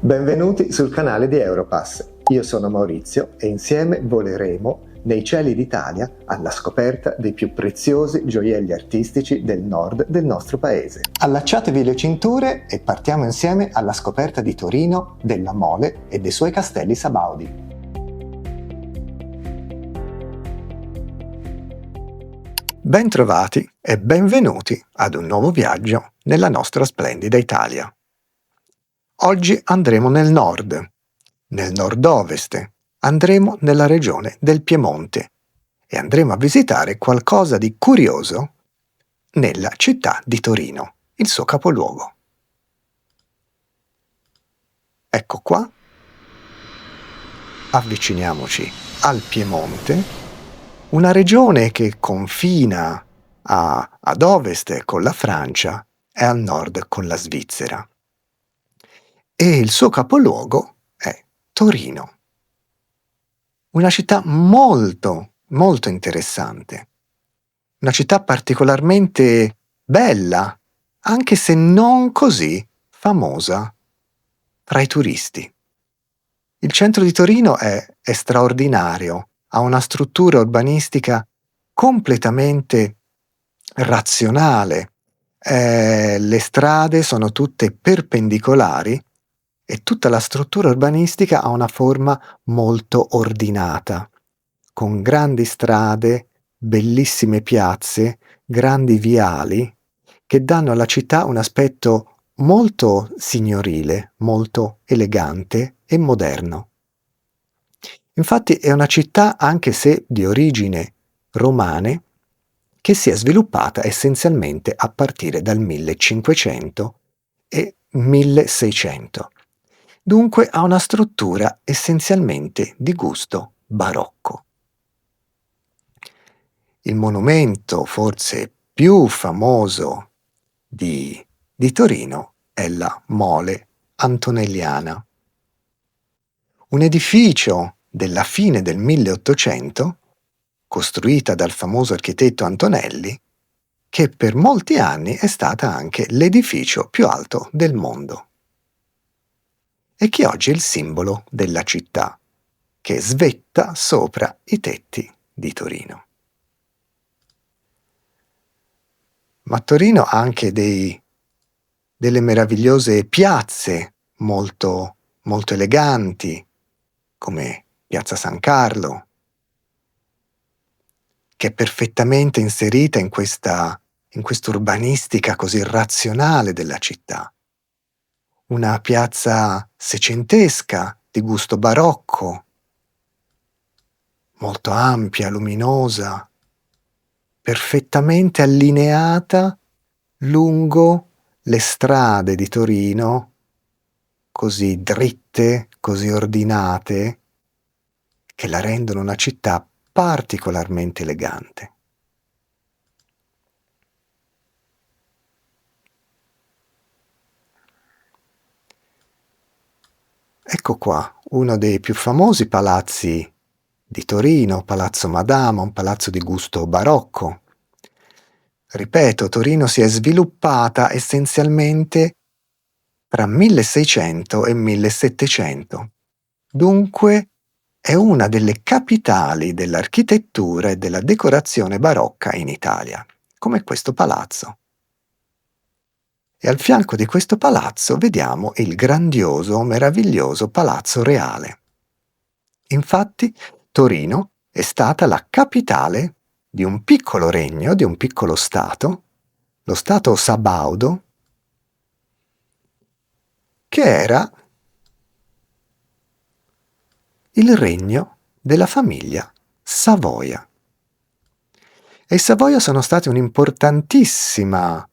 Benvenuti sul canale di Europass. Io sono Maurizio e insieme voleremo nei cieli d'Italia alla scoperta dei più preziosi gioielli artistici del nord del nostro paese. Allacciatevi le cinture e partiamo insieme alla scoperta di Torino, della Mole e dei suoi castelli sabaudi. Bentrovati e benvenuti ad un nuovo viaggio nella nostra splendida Italia. Oggi andremo nel nord-ovest, andremo nella regione del Piemonte e andremo a visitare qualcosa di curioso nella città di Torino, il suo capoluogo. Ecco qua, avviciniamoci al Piemonte, una regione che confina ad ovest con la Francia e al nord con la Svizzera. E il suo capoluogo è Torino. Una città molto, molto interessante. Una città particolarmente bella, anche se non così famosa tra i turisti. Il centro di Torino è straordinario, ha una struttura urbanistica completamente razionale. Le strade sono tutte perpendicolari e tutta la struttura urbanistica ha una forma molto ordinata, con grandi strade, bellissime piazze, grandi viali, che danno alla città un aspetto molto signorile, molto elegante e moderno. Infatti è una città, anche se di origine romane, che si è sviluppata essenzialmente a partire dal 1500 e 1600. Dunque ha una struttura essenzialmente di gusto barocco. Il monumento forse più famoso di Torino è la Mole Antonelliana. Un edificio della fine del 1800, costruita dal famoso architetto Antonelli, che per molti anni è stata anche l'edificio più alto del mondo e che oggi è il simbolo della città, che svetta sopra i tetti di Torino. Ma Torino ha anche delle meravigliose piazze molto, molto eleganti, come Piazza San Carlo, che è perfettamente inserita in questa urbanistica così razionale della città. Una piazza secentesca di gusto barocco, molto ampia, luminosa, perfettamente allineata lungo le strade di Torino, così dritte, così ordinate, che la rendono una città particolarmente elegante. Ecco qua uno dei più famosi palazzi di Torino, Palazzo Madama, un palazzo di gusto barocco. Ripeto, Torino si è sviluppata essenzialmente tra 1600 e 1700. Dunque è una delle capitali dell'architettura e della decorazione barocca in Italia, come questo palazzo. E al fianco di questo palazzo vediamo il grandioso, meraviglioso Palazzo Reale. Infatti, Torino è stata la capitale di un piccolo regno, di un piccolo stato, lo stato sabaudo, che era il regno della famiglia Savoia. E i Savoia sono stati un'importantissima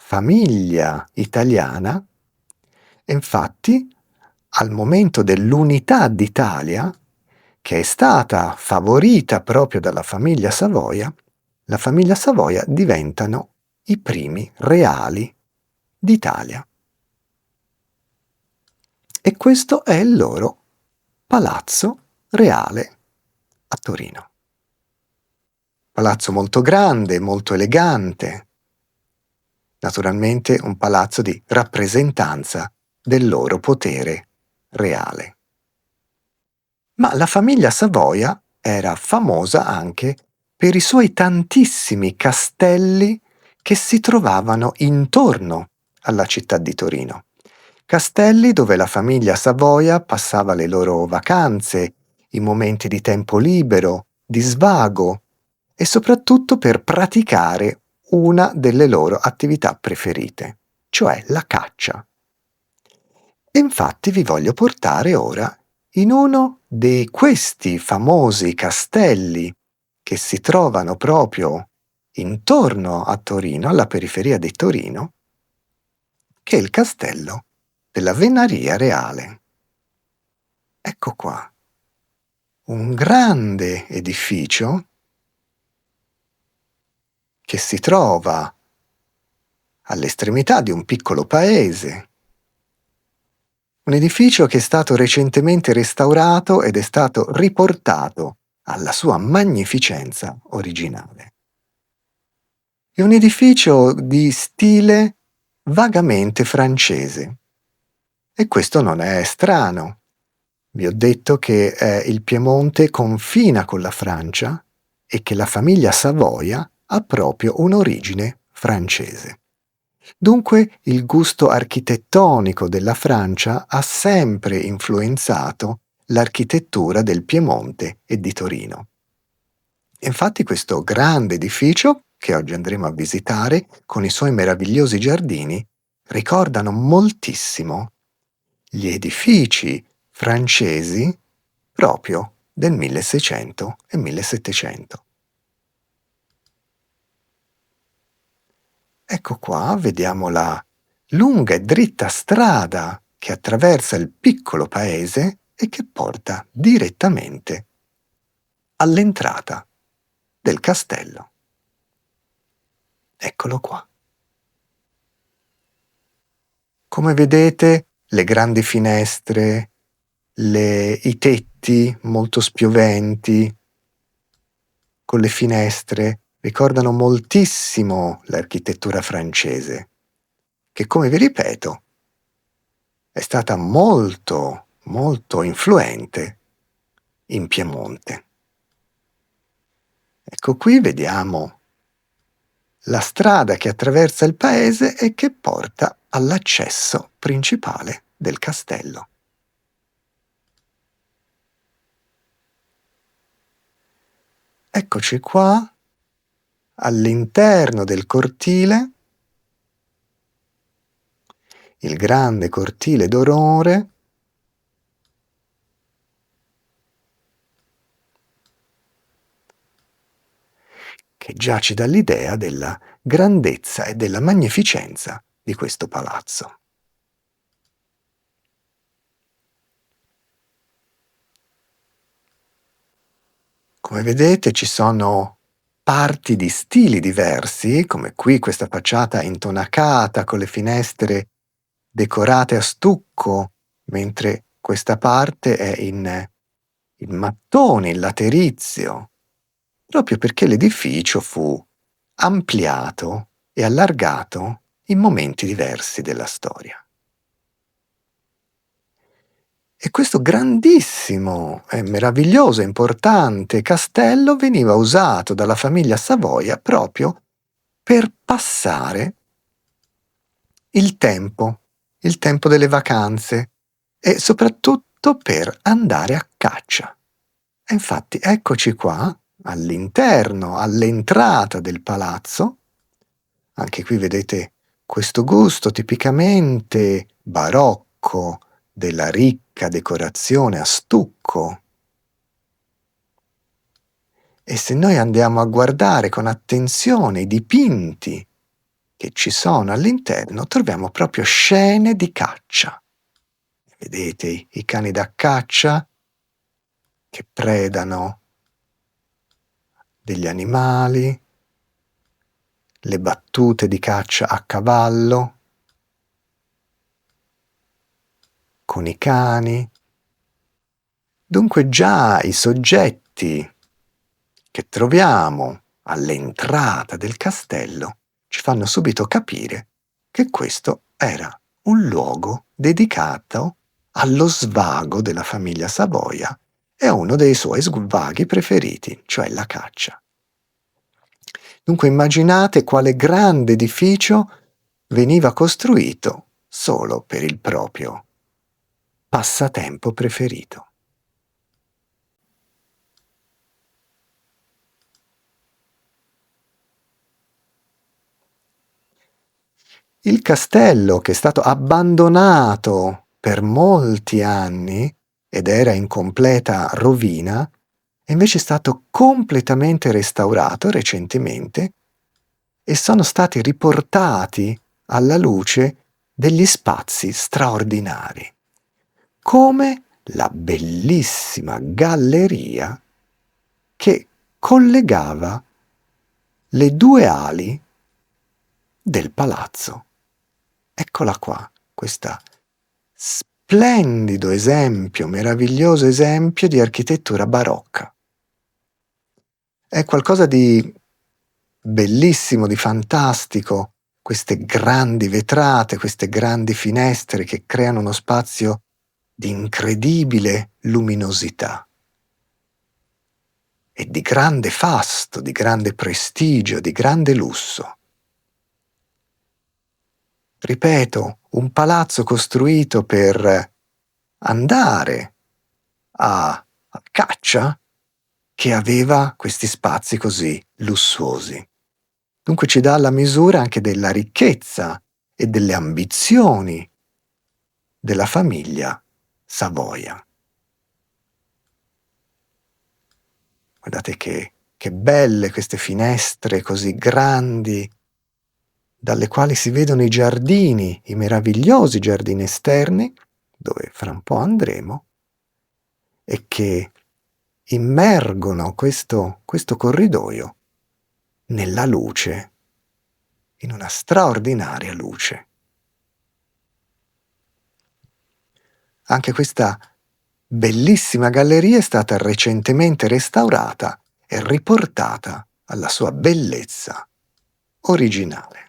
famiglia italiana, e infatti al momento dell'unità d'Italia, che è stata favorita proprio dalla famiglia Savoia, la famiglia Savoia diventano i primi reali d'Italia. E questo è il loro Palazzo Reale a Torino. Palazzo molto grande, molto elegante, naturalmente un palazzo di rappresentanza del loro potere reale. Ma la famiglia Savoia era famosa anche per i suoi tantissimi castelli che si trovavano intorno alla città di Torino. Castelli dove la famiglia Savoia passava le loro vacanze, i momenti di tempo libero, di svago e soprattutto per praticare una delle loro attività preferite, cioè la caccia. E infatti vi voglio portare ora in uno di questi famosi castelli che si trovano proprio intorno a Torino, alla periferia di Torino, che è il castello della Venaria Reale. Ecco qua, un grande edificio che si trova all'estremità di un piccolo paese. Un edificio che è stato recentemente restaurato ed è stato riportato alla sua magnificenza originale. È un edificio di stile vagamente francese. E questo non è strano. Vi ho detto che il Piemonte confina con la Francia e che la famiglia Savoia ha proprio un'origine francese. Dunque il gusto architettonico della Francia ha sempre influenzato l'architettura del Piemonte e di Torino. Infatti questo grande edificio, che oggi andremo a visitare, con i suoi meravigliosi giardini, ricordano moltissimo gli edifici francesi proprio del 1600 e 1700. Ecco qua, vediamo la lunga e dritta strada che attraversa il piccolo paese e che porta direttamente all'entrata del castello. Eccolo qua. Come vedete, le grandi finestre, i tetti molto spioventi, con le finestre, ricordano moltissimo l'architettura francese, che, come vi ripeto, è stata molto, molto influente in Piemonte. Ecco qui vediamo la strada che attraversa il paese e che porta all'accesso principale del castello. Eccoci qua, all'interno del cortile, il grande cortile d'onore, che già ci dà l'idea della grandezza e della magnificenza di questo palazzo. Come vedete ci sono parti di stili diversi, come qui questa facciata intonacata con le finestre decorate a stucco, mentre questa parte è in mattone, in laterizio, proprio perché l'edificio fu ampliato e allargato in momenti diversi della storia. E questo grandissimo e meraviglioso e importante castello veniva usato dalla famiglia Savoia proprio per passare il tempo delle vacanze e soprattutto per andare a caccia. E infatti eccoci qua, all'interno, all'entrata del palazzo. Anche qui vedete questo gusto tipicamente barocco della ricca decorazione a stucco. E se noi andiamo a guardare con attenzione i dipinti che ci sono all'interno, troviamo proprio scene di caccia. Vedete i cani da caccia che predano degli animali, le battute di caccia a cavallo, con i cani. Dunque già i soggetti che troviamo all'entrata del castello ci fanno subito capire che questo era un luogo dedicato allo svago della famiglia Savoia e a uno dei suoi svaghi preferiti, cioè la caccia. Dunque immaginate quale grande edificio veniva costruito solo per il proprio passatempo preferito. Il castello, che è stato abbandonato per molti anni ed era in completa rovina, è invece stato completamente restaurato recentemente e sono stati riportati alla luce degli spazi straordinari, come la bellissima galleria che collegava le due ali del palazzo. Eccola qua, questo splendido esempio, meraviglioso esempio di architettura barocca. È qualcosa di bellissimo, di fantastico, queste grandi vetrate, queste grandi finestre che creano uno spazio di incredibile luminosità e di grande fasto, di grande prestigio, di grande lusso. Ripeto, un palazzo costruito per andare a caccia che aveva questi spazi così lussuosi. Dunque ci dà la misura anche della ricchezza e delle ambizioni della famiglia Savoia. Guardate che belle queste finestre così grandi, dalle quali si vedono i giardini, i meravigliosi giardini esterni, dove fra un po' andremo, e che immergono questo corridoio nella luce, in una straordinaria luce. Anche questa bellissima galleria è stata recentemente restaurata e riportata alla sua bellezza originale.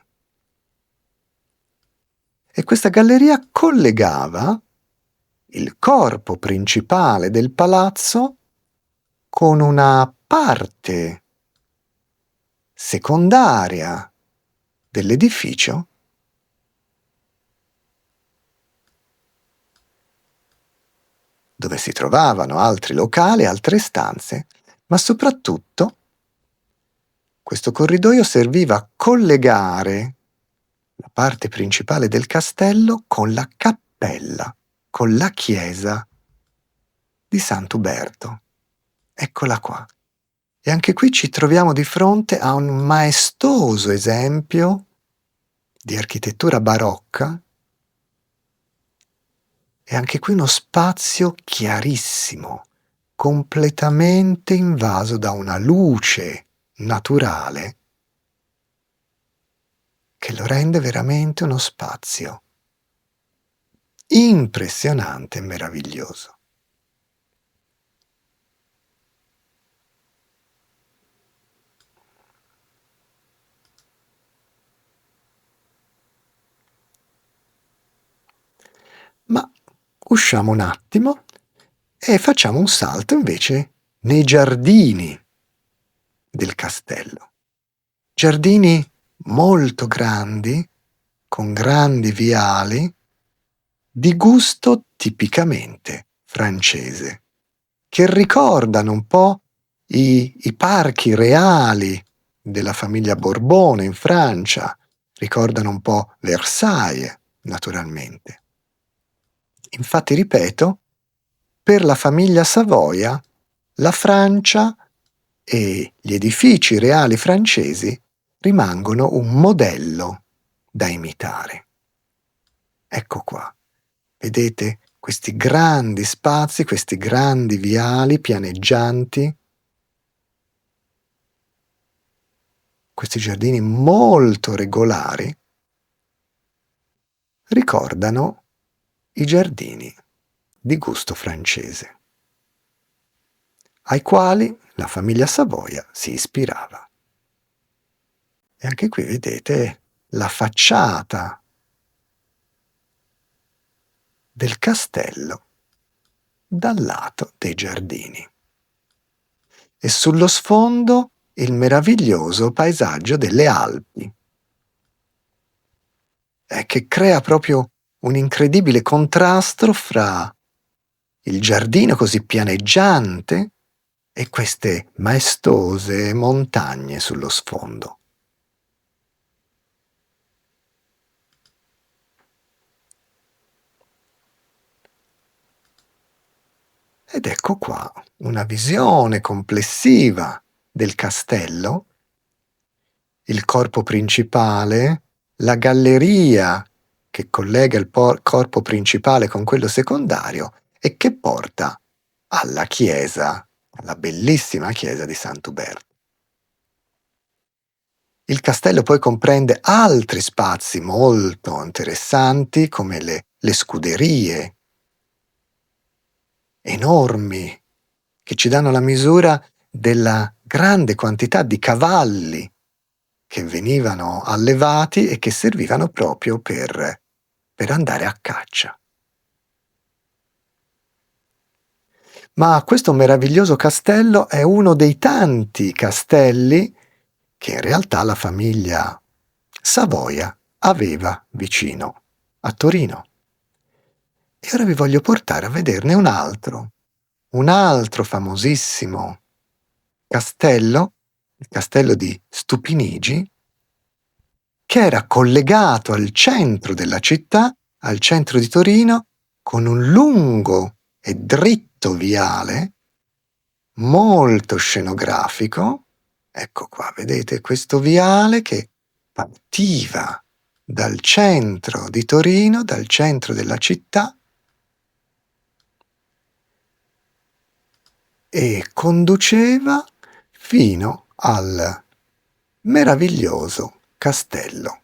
E questa galleria collegava il corpo principale del palazzo con una parte secondaria dell'edificio dove si trovavano altri locali, altre stanze, ma soprattutto questo corridoio serviva a collegare la parte principale del castello con la cappella, con la chiesa di Sant'Uberto. Eccola qua. E anche qui ci troviamo di fronte a un maestoso esempio di architettura barocca e anche qui uno spazio chiarissimo, completamente invaso da una luce naturale che lo rende veramente uno spazio impressionante e meraviglioso. Ma usciamo un attimo e facciamo un salto invece nei giardini del castello. Giardini molto grandi, con grandi viali, di gusto tipicamente francese, che ricordano un po' i parchi reali della famiglia Borbone in Francia, ricordano un po' Versailles, naturalmente. Infatti, ripeto, per la famiglia Savoia, la Francia e gli edifici reali francesi rimangono un modello da imitare. Ecco qua, vedete questi grandi spazi, questi grandi viali pianeggianti, questi giardini molto regolari, ricordano i giardini di gusto francese, ai quali la famiglia Savoia si ispirava. E anche qui vedete la facciata del castello dal lato dei giardini e sullo sfondo il meraviglioso paesaggio delle Alpi, che crea proprio un incredibile contrasto fra il giardino così pianeggiante e queste maestose montagne sullo sfondo. Ed ecco qua una visione complessiva del castello, il corpo principale, la galleria che collega il corpo principale con quello secondario e che porta alla chiesa, alla bellissima chiesa di Sant'Uberto. Il castello poi comprende altri spazi molto interessanti come le scuderie enormi che ci danno la misura della grande quantità di cavalli che venivano allevati e che servivano proprio per andare a caccia. Ma questo meraviglioso castello è uno dei tanti castelli che in realtà la famiglia Savoia aveva vicino a Torino. E ora vi voglio portare a vederne un altro famosissimo castello, il castello di Stupinigi, che era collegato al centro della città, al centro di Torino, con un lungo e dritto viale molto scenografico. Ecco qua, vedete questo viale che partiva dal centro di Torino, dal centro della città, e conduceva fino al meraviglioso castello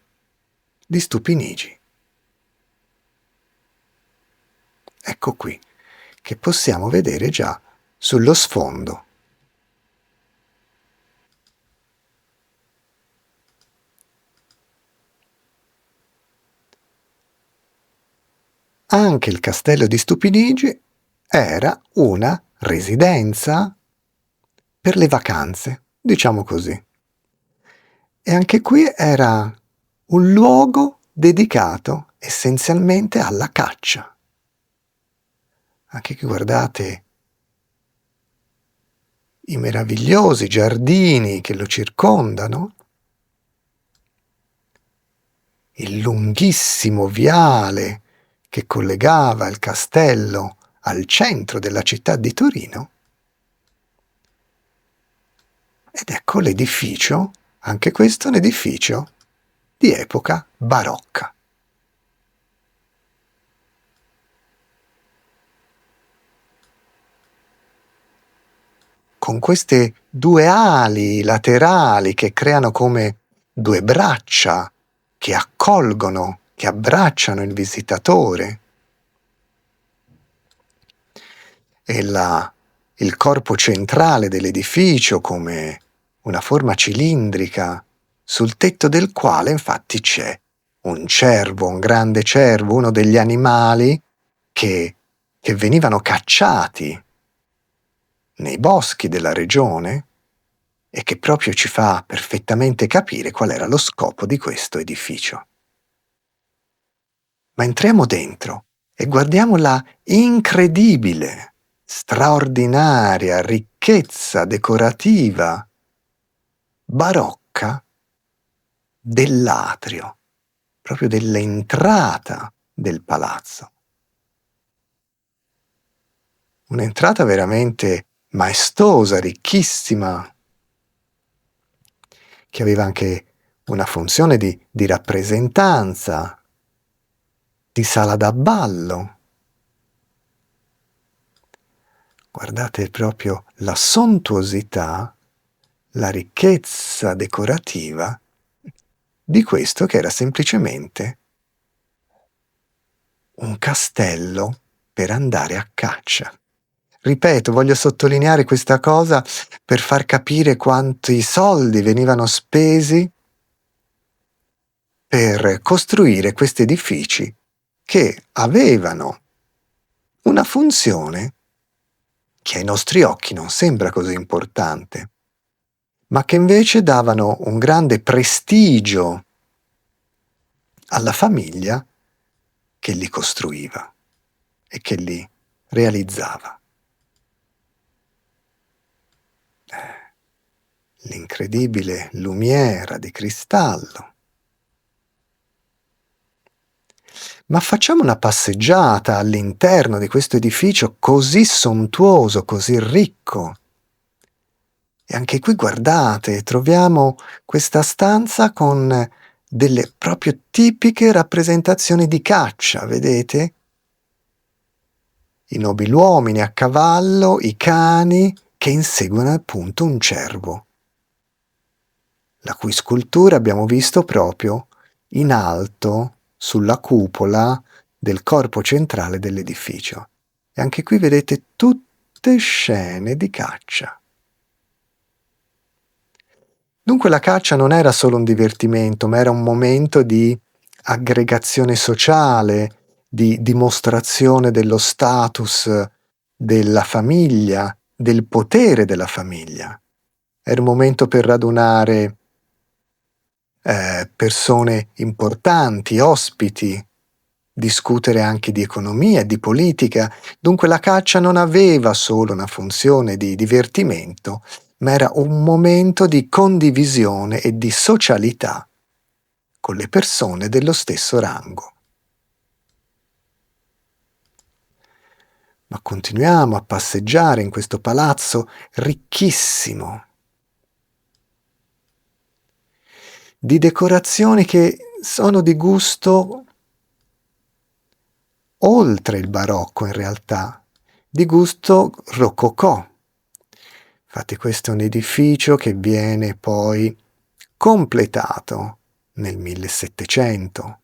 di Stupinigi. Ecco qui, che possiamo vedere già sullo sfondo. Anche il castello di Stupinigi era una residenza per le vacanze, diciamo così. E anche qui era un luogo dedicato essenzialmente alla caccia. Anche qui guardate i meravigliosi giardini che lo circondano, il lunghissimo viale che collegava il castello al centro della città di Torino. Ed ecco l'edificio, anche questo è un edificio di epoca barocca. Con queste due ali laterali che creano come due braccia che accolgono, che abbracciano il visitatore, e il corpo centrale dell'edificio come una forma cilindrica, sul tetto del quale infatti c'è un cervo, un grande cervo, uno degli animali che venivano cacciati nei boschi della regione e che proprio ci fa perfettamente capire qual era lo scopo di questo edificio. Ma entriamo dentro e guardiamo la incredibile, straordinaria ricchezza decorativa barocca dell'atrio, proprio dell'entrata del palazzo. Un'entrata veramente maestosa, ricchissima, che aveva anche una funzione di rappresentanza, di sala da ballo. Guardate proprio la sontuosità, la ricchezza decorativa di questo che era semplicemente un castello per andare a caccia. Ripeto, voglio sottolineare questa cosa per far capire quanti soldi venivano spesi per costruire questi edifici che avevano una funzione che ai nostri occhi non sembra così importante, ma che invece davano un grande prestigio alla famiglia che li costruiva e che li realizzava. L'incredibile lumiera di cristallo. Ma facciamo una passeggiata all'interno di questo edificio così sontuoso, così ricco. E anche qui guardate, troviamo questa stanza con delle proprio tipiche rappresentazioni di caccia, vedete? I nobiluomini a cavallo, i cani che inseguono appunto un cervo, la cui scultura abbiamo visto proprio in alto sulla cupola del corpo centrale dell'edificio. E anche qui vedete tutte scene di caccia. Dunque la caccia non era solo un divertimento, ma era un momento di aggregazione sociale, di dimostrazione dello status della famiglia, del potere della famiglia. Era un momento per radunare persone importanti, ospiti, discutere anche di economia e di politica. Dunque la caccia non aveva solo una funzione di divertimento, ma era un momento di condivisione e di socialità con le persone dello stesso rango. Ma continuiamo a passeggiare in questo palazzo ricchissimo di decorazioni che sono di gusto oltre il barocco in realtà, di gusto rococò. Infatti questo è un edificio che viene poi completato nel 1700.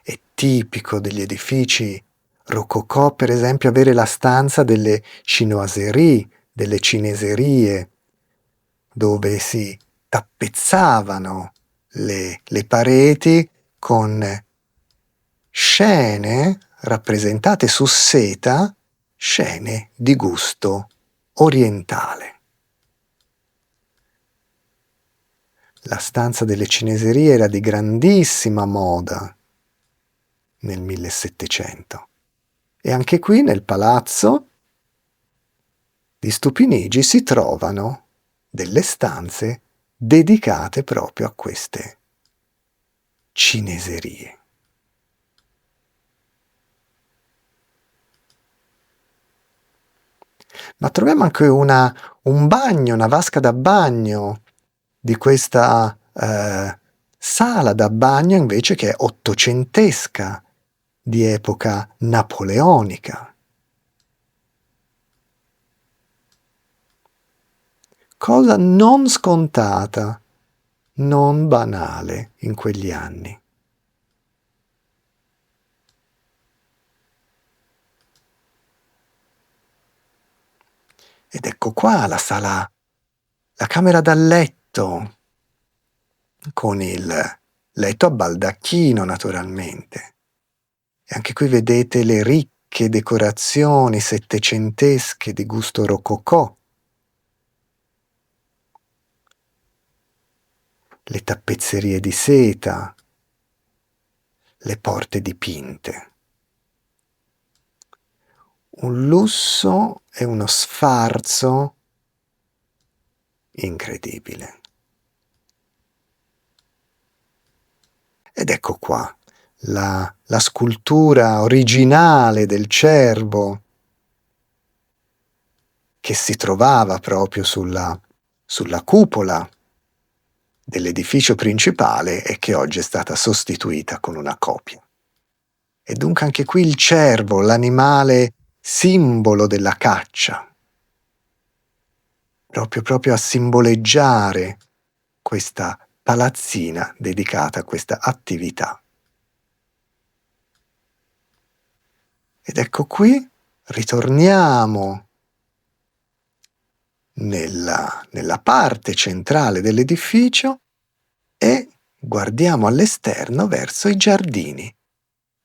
È tipico degli edifici rococò, per esempio, avere la stanza delle chinoiserie, delle cineserie, dove si tappezzavano le pareti con scene rappresentate su seta, scene di gusto orientale. La stanza delle cineserie era di grandissima moda nel 1700 e anche qui nel palazzo di Stupinigi si trovano delle stanze dedicate proprio a queste cineserie. Ma troviamo anche un bagno, una vasca da bagno di questa sala da bagno invece che è ottocentesca, di epoca napoleonica. Cosa non scontata, non banale in quegli anni. Ed ecco qua la sala, la camera da letto, con il letto a baldacchino naturalmente. E anche qui vedete le ricche decorazioni settecentesche di gusto rococò. Le tappezzerie di seta, le porte dipinte. Un lusso e uno sfarzo incredibile. Ed ecco qua la scultura originale del cervo che si trovava proprio sulla cupola dell'edificio principale e che oggi è stata sostituita con una copia. E dunque anche qui il cervo, l'animale simbolo della caccia, proprio a simboleggiare questa palazzina dedicata a questa attività. Ed ecco qui, ritorniamo nella parte centrale dell'edificio e guardiamo all'esterno verso i giardini.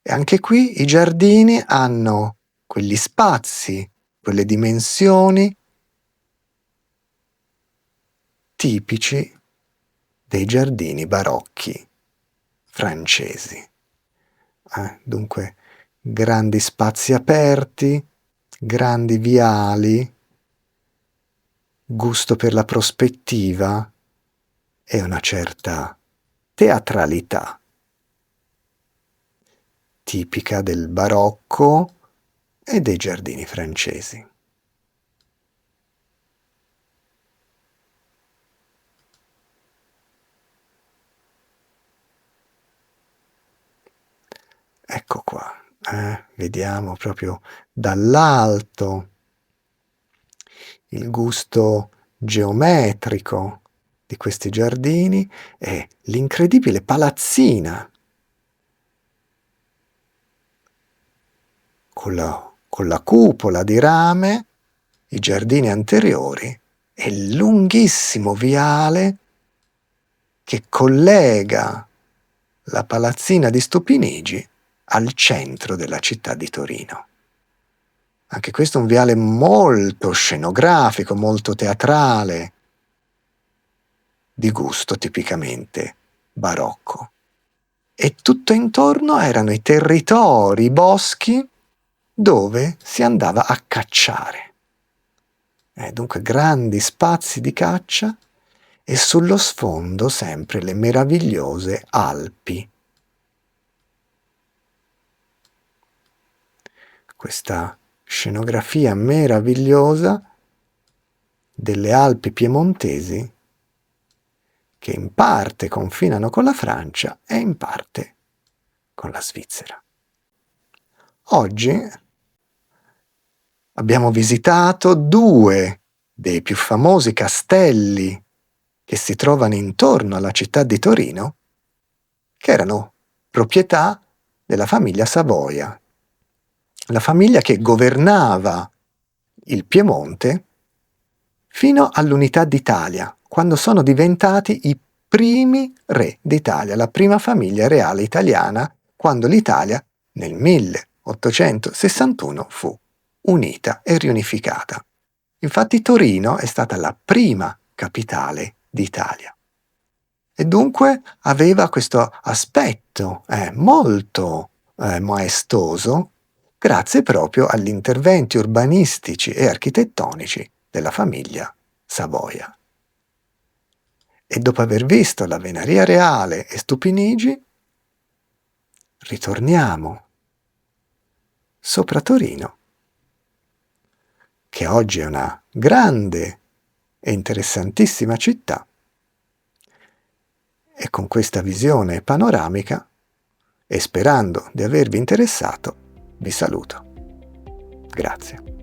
E anche qui i giardini hanno quegli spazi, quelle dimensioni tipici dei giardini barocchi francesi. Dunque, grandi spazi aperti, grandi viali, gusto per la prospettiva e una certa teatralità tipica del barocco e dei giardini francesi. Ecco qua, vediamo proprio dall'alto il gusto geometrico di questi giardini e l'incredibile palazzina con la cupola di rame, i giardini anteriori e il lunghissimo viale che collega la palazzina di Stupinigi al centro della città di Torino. Anche questo è un viale molto scenografico, molto teatrale, di gusto tipicamente barocco. E tutto intorno erano i territori, i boschi, dove si andava a cacciare. Dunque grandi spazi di caccia e sullo sfondo sempre le meravigliose Alpi. Questa scenografia meravigliosa delle Alpi piemontesi che in parte confinano con la Francia e in parte con la Svizzera. Oggi abbiamo visitato 2 dei più famosi castelli che si trovano intorno alla città di Torino, che erano proprietà della famiglia Savoia, la famiglia che governava il Piemonte fino all'Unità d'Italia, quando sono diventati i primi re d'Italia, la prima famiglia reale italiana, quando l'Italia nel 1861 fu unita e riunificata. Infatti Torino è stata la prima capitale d'Italia. E dunque aveva questo aspetto molto maestoso, grazie proprio agli interventi urbanistici e architettonici della famiglia Savoia. E dopo aver visto la Venaria Reale e Stupinigi, ritorniamo sopra Torino, che oggi è una grande e interessantissima città, e con questa visione panoramica, e sperando di avervi interessato, vi saluto. Grazie.